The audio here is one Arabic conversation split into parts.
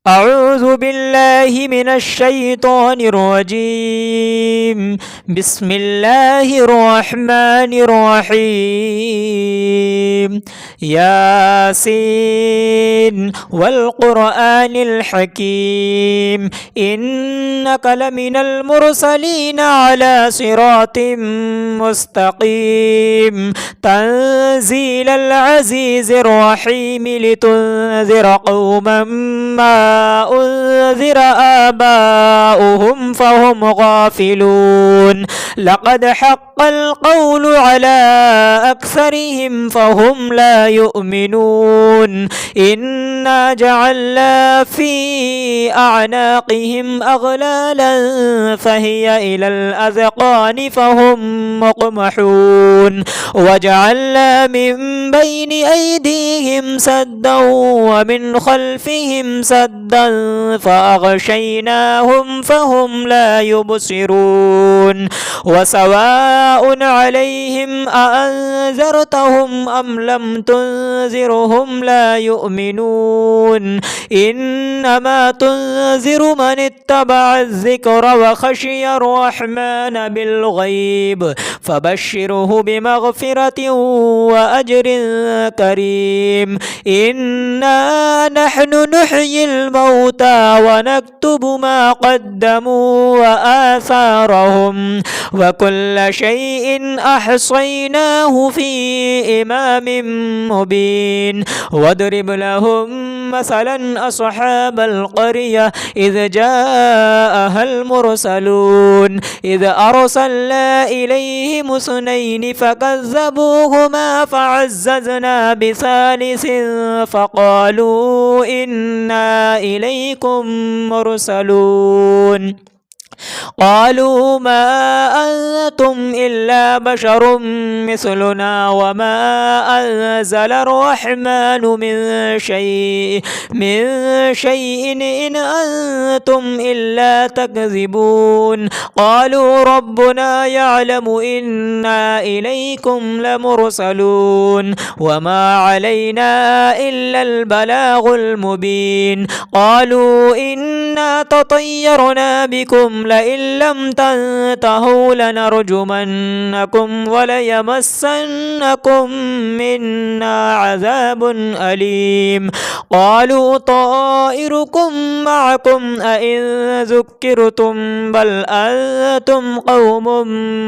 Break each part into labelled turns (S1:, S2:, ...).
S1: أعوذ بالله من الشيطان الرجيم. بسم الله الرحمن الرحيم. ياسين والقرآن الحكيم إنك لمن المرسلين على صراط مستقيم تنزيل العزيز الرحيم لتنذر قوما ما أنذر آباؤهم فهم غافلون. لقد حق القول على أكثرهم فهم لا يؤمنون. إنا جعلنا في أعناقهم أغلالا فهي إلى الأذقان فهم مقمحون. وجعلنا من بين أيديهم سدا ومن خلفهم سدا فأغشيناهم فهم لا يبصرون. وسواء عليهم أأنذرتهم أم لم تنذرهم لا يؤمنون. إنما تنذر من اتبع الذكر وخشي الرحمن بالغيب فبشره بمغفرة وأجر كريم. إنا نحن نحيي الموتى ونكتب ما قدموا وآثارهم وكل شيء أحصيناه في إمام مبين. واضرب لهم مثلا أصحاب القرية إذ جاءها المرسلون إذ أرسلنا إليهم اثنين فكذبوهما فعززنا بثالث فقالوا إنا إليكم مرسلون. قالوا ما أنتم إلا بشر مثلنا وما أنزل الرحمن من شيء إن أنتم إلا تكذبون. قالوا ربنا يعلم إنا إليكم لمرسلون وما علينا إلا البلاغ المبين. قالوا إنا تطيرنا بكم لئن لم تنتهوا لنرجمنكم وليمسنكم منا عذاب أليم. قالوا طائركم معكم أئن ذكرتم بل أنتم قوم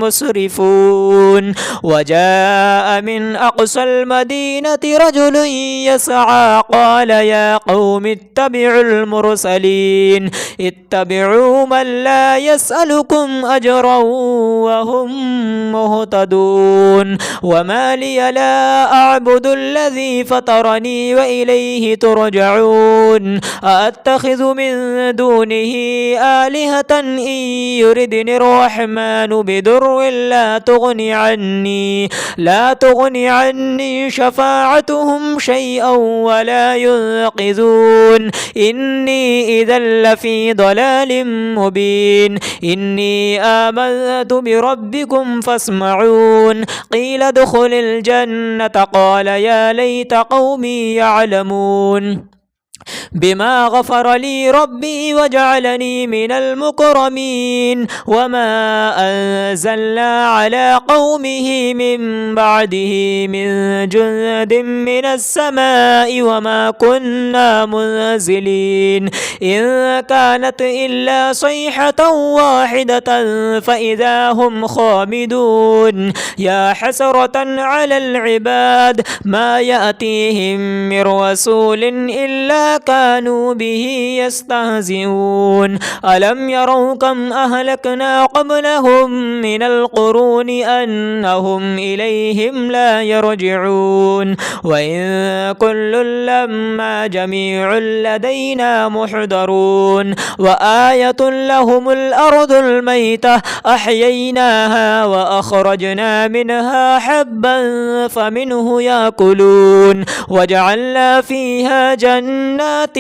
S1: مسرفون. وجاء من أقصى المدينة رجل يسعى قال يا قوم اتبعوا المرسلين اتبعوا من لا يسألكم أجرا وهم مهتدون. وما لي لا أعبد الذي فطرني وإليه ترجعون. أأتخذ من دونه آلهة إن يردني الرحمن بضر لا تغني عني شفاعتهم شيئا ولا ينقذون. إني إذا لفي ضلال مبين. إني آمنت بربكم فاسمعون. قيل ادخل الجنة قال يا ليت قومي يعلمون بما غفر لي ربي وجعلني من المكرمين. وما أنزلنا على قومه من بعده من جند من السماء وما كنا منزلين. إن كانت إلا صيحة واحدة فإذا هم خامدون. يا حسرة على العباد ما يأتيهم من رسول إلا كانوا به يستهزئون. ألم يروا كم أهلكنا قبلهم من القرون أنهم إليهم لا يرجعون. وإن كل لما جميع لدينا محضرون. وآية لهم الأرض الميتة أحييناها وأخرجنا منها حبا فمنه يأكلون. وجعلنا فيها جنات جنات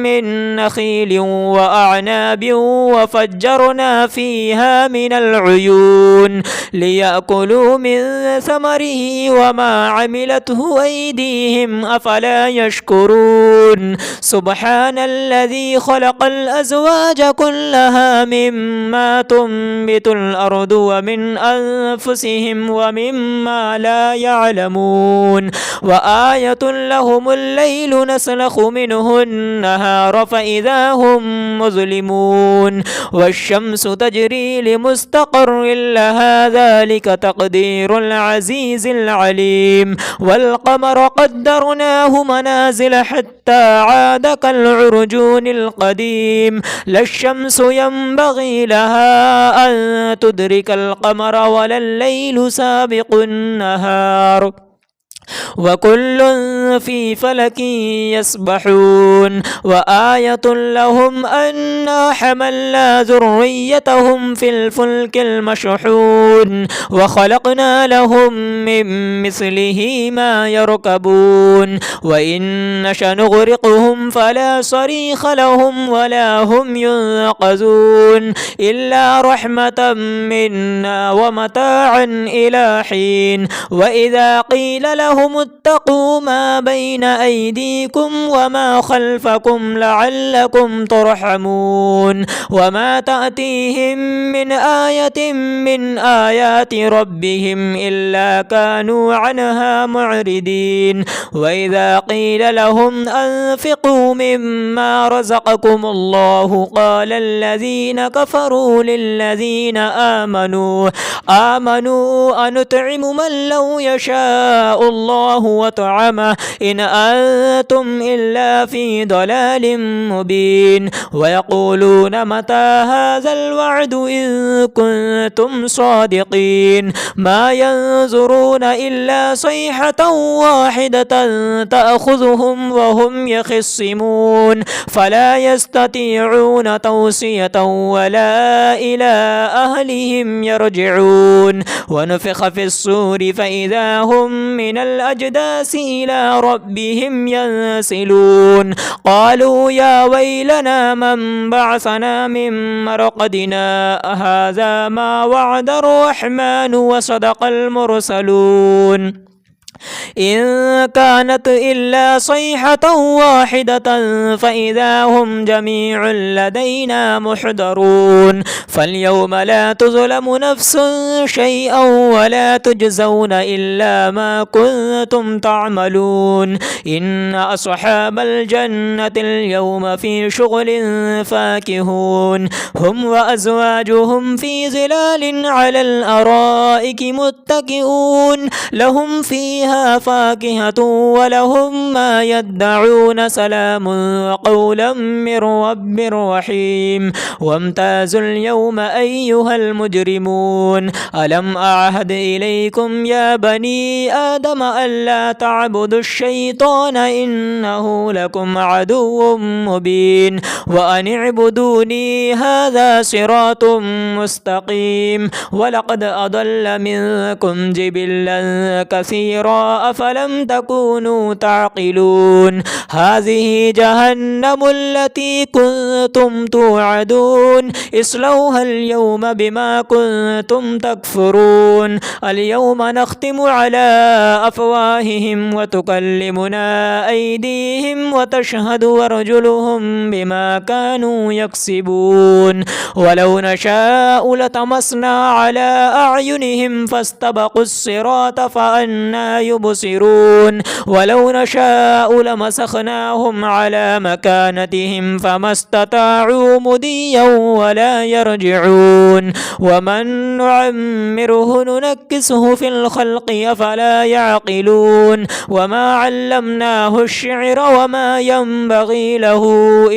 S1: من نخيل وأعناب وفجرنا فيها من العيون ليأكلوا من ثمره وما عملته أيديهم أفلا يشكرون سبحان الذي خلق الأزواج كلها مما تنبت الأرض ومن أنفسهم ومما لا يعلمون وآية لهم الليل نسلخ منه النهار فإذا هم مظلمون والشمس تجري لمستقر لها ذلك تقدير العزيز العليم والقمر قدرناه منازل حتى عاد كالعرجون القديم لا الشمس ينبغي لها أن تدرك القمر ولا الليل سابق النهار وكل في فلك يسبحون وآية لهم أنا حملنا ذريتهم في الفلك المشحون وخلقنا لهم من مثله ما يركبون وإن نشأ نغرقهم فلا صريخ لهم ولا هم ينقذون إلا رحمة منا ومتاعا إلى حين وإذا قيل لهم اتقوا ما بين أيديكم وما خلفكم لعلكم ترحمون وما تأتيهم من آية من آيات ربهم إلا كانوا عنها معرضين وإذا قيل لهم أنفقوا مما رزقكم الله قال الذين كفروا للذين آمنوا أنطعم من لو يشاء الله وطعمه إن أنتم إلا في ضلال مبين ويقولون متى هذا الوعد إن كنتم صادقين ما ينظرون إلا صيحة واحدة تأخذهم وهم يخصمون فلا يستطيعون توصية ولا إلى أهلهم يرجعون ونفخ في الصور فإذا هم من الأجداث إلى ربهم ينسلون قالوا يا ويلنا من بعثنا من مرقدنا هذا ما وعد الرحمن وصدق المرسلون إن كانت إلا صيحة واحدة فإذا هم جميع لدينا محضرون فاليوم لا تظلم نفس شيئا ولا تجزون إلا ما كنتم تعملون إن أصحاب الجنة اليوم في شغل فاكهون هم وأزواجهم في ظلال على الأرائك متكئون لهم فيها فاكهة ولهم ما يدعون سلام قولا من رب رحيم وامتازوا اليوم أيها المجرمون ألم أعهد إليكم يا بني آدم ألا تعبدوا الشيطان إنه لكم عدو مبين وأن اعبدوني هذا صراط مستقيم ولقد أضل منكم جبلا كثيرا أفلم تكونوا تعقلون هذه جهنم التي كنتم توعدون اصلوها اليوم بما كنتم تكفرون اليوم نختم على أفواههم وتكلمنا أيديهم وتشهد أرجلهم بما كانوا يكسبون ولو نشاء لطمسنا على أعينهم فاستبقوا الصراط فأنى يبصرون ولو نشاء لمسخناهم على مكانتهم فما استطاعوا مضيا ولا يرجعون ومن نعمره ننكسه في الخلق أفلا يعقلون وما علمناه الشعر وما ينبغي له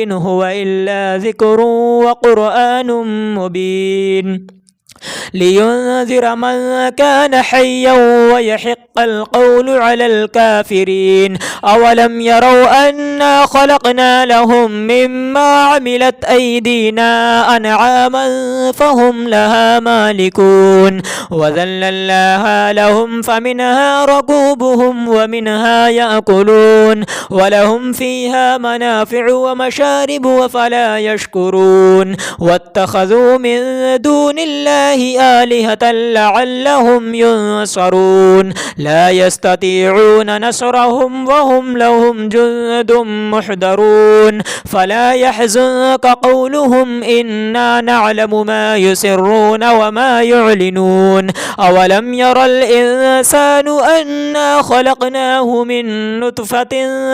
S1: إن هو إلا ذكر وقرآن مبين لينذر من كان حيا ويحق حق القول على الكافرين أولم يروا أنا خلقنا لهم مما عملت أيدينا أنعاما فهم لها مالكون وذللناها لهم فمنها ركوبهم ومنها يأكلون ولهم فيها منافع ومشارب وفلا يشكرون واتخذوا من دون الله آلهة لعلهم ينصرون لا يستطيعون نصرهم وهم لهم جند محضرون فلا يحزنك قولهم إنا نعلم ما يسرون وما يعلنون أولم ير الإنسان أنا خلقناه من نطفة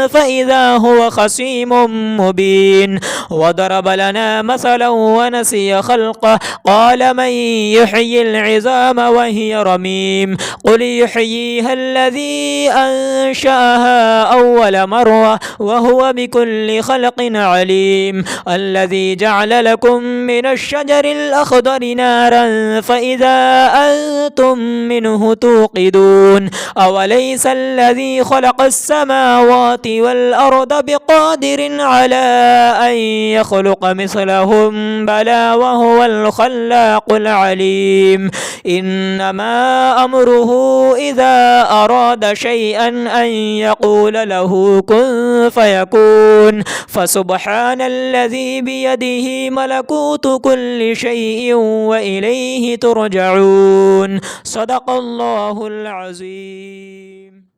S1: فإذا هو خصيم مبين وضرب لنا مثلا ونسي خلقه قال من يحيي العظام وهي رميم قل يحييها الذي أنشأها أول مرة وهو بكل خلق عليم الذي جعل لكم من الشجر الأخضر نارا فإذا أنتم منه توقدون أوليس الذي خلق السماوات والأرض بقادر على أن يخلق مثلهم بلى وهو الخلاق العليم إنما أمره إذا أراد شيئا أن يقول له كن فيكون فسبحان الذي بيده ملكوت كل شيء وإليه ترجعون صدق الله العظيم.